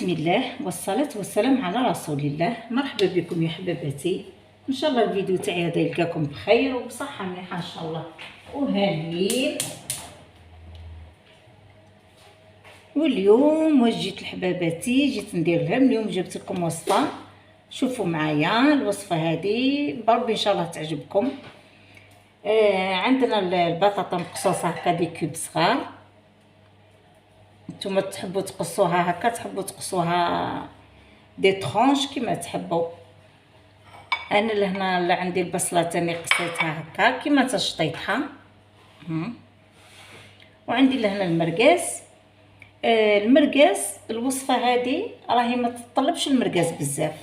بسم الله والصلاة والسلام على رسول الله. مرحبا بكم يا حباباتي، ان شاء الله الفيديو تاعي هذا يلقاكم بخير وبصحة مليحة ان شاء الله وهانيين. واليوم واش جيت لحباباتي، جيت ندير لهم اليوم، جبت لكم وصفة. شوفوا معايا الوصفة هذه بربي ان شاء الله تعجبكم. عندنا البطاطا مقصوصة هكا دي كوب صغار، نتوما تحبوا تقصوها هكا، تحبوا تقصوها دي طرونش كيما تحبوا. انا لهنا اللي عندي البصله تاني قصيتها هكا كيما تشطيتها. وعندي لهنا المرقاس. المرقاس الوصفه هذه راهي ما تطلبش المرقاس بزاف،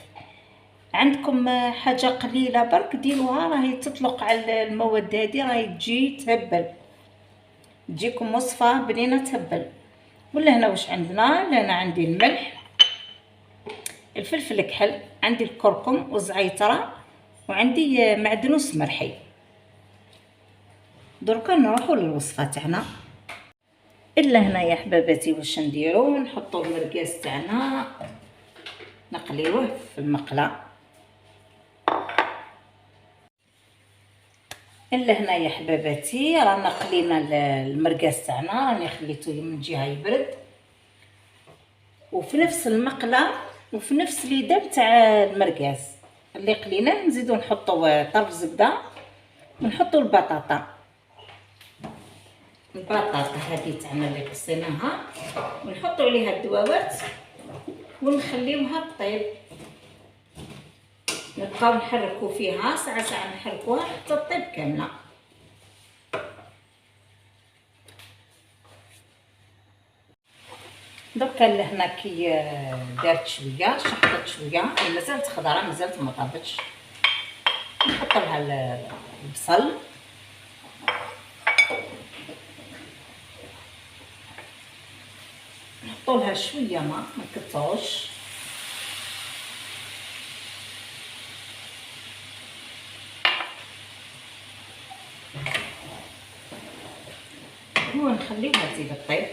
عندكم حاجه قليله برك ديروها، راهي تطلق على المواد هذه، راهي تجي تهبل، تجيكم وصفه بنينه تهبل. ولا هنا واش عندنا؟ هنا عندي الملح، الفلفل الكحل، عندي الكركم والزعيتره، وعندي معدنوس مرحي. دركا نروحوا للوصفه تاعنا. الا هنا يا حباباتي واش نديرو؟ نحطوا المرقاس تاعنا نقليوه في المقله. الا هنا يا حباباتي رانا قلينا المرقاس تاعنا، راني خليته من جهه يبرد، وفي نفس المقله وفي نفس اليدان تاع المرقاس اللي قليناه نزيدو نحطوا طرف زبده، ونحطوا البطاطا هذه تاعنا اللي قصيناها، ونحطوا عليها الدواوات ونخليوها طيب. نبقاو نحركوا فيها ساعه نحركوها حتى تطيب كامله. دركا لهنا كي دارت شويه، شحطت شويه، مازالت خضره، مازالت ما طابتش، نحط لها البصل، نحطوا لها شويه ما نكثروش، ونخليوها تزيد طيب.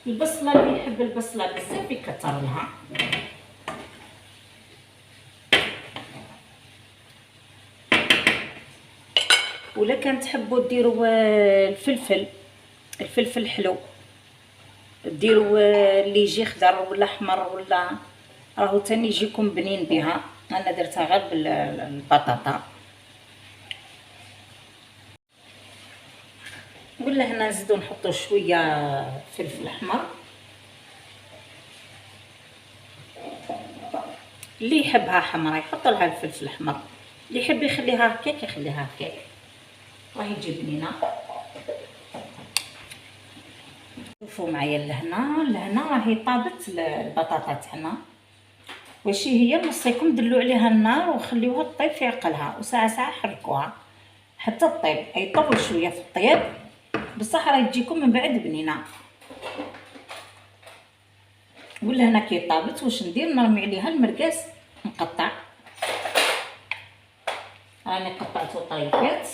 البصله اللي يحب البصله بزاف يكثر لها. ولا كان تحبوا ديروا الفلفل حلو، ديروا اللي يجي خضر ولا احمر ولا راهو تاني يجيكم بنين بها. انا درتها غير بالبطاطا. ولا هنا نزيدو نحطو شويه فلفل احمر، اللي يحبها حمراء يحط لها الفلفل الاحمر، اللي يحب يخليها هكاك يخليها هكاك، راهي تجي بنينه. شوفوا معايا لهنا راهي طابت البطاطا تاعنا. واش هي نوصيكم دلوا عليها النار وخليوها طيب في عقلها، وساعه حركوها حتى طيب. اي طول شويه في الطيب بصح راهي تجيكم من بعد بنينه. ولا هنا كي طابت واش ندير؟ نرمي عليها المرقاس نقطع، راني قطعته طريفات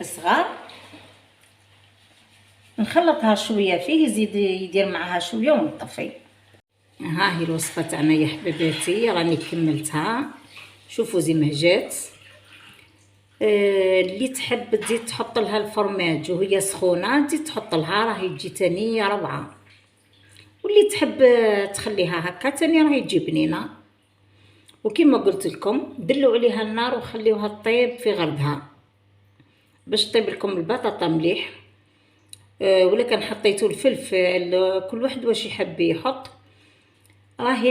صغار، نخلطها شويه فيه، يزيد يدير معها شويه ونطفي. ها هي الوصفه تاعنا يا حباباتي، راني كملتها. شوفوا زي ما جات. اللي تحب تزيد تحط لها الفرماج وهي سخونه تزيد تحط لها، راهي تجي تاني روعه. واللي تحب تخليها هكا تاني راهي تجي بنينه. وكما قلت لكم دلوا عليها النار وخليوها طيب في غردها باش طيب لكم البطاطا مليح. ولا كان حطيتوا الفلفل، كل واحد واش يحب يحط. راهي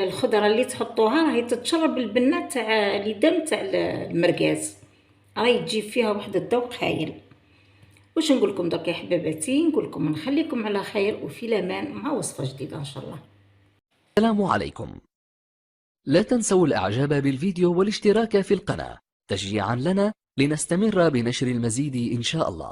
الخضره اللي تحطوها راهي تتشرب البنه تاع اليدان تاع المرقاز، راهي تجيب فيها واحد الذوق هايل. واش نقول لكم درك يا حباباتي؟ نقول لكم نخليكم على خير وفي الامان مع وصفه جديده ان شاء الله. السلام عليكم. لا تنسوا الاعجاب بالفيديو والاشتراك في القناة تشجيعا لنا لنستمر بنشر المزيد ان شاء الله.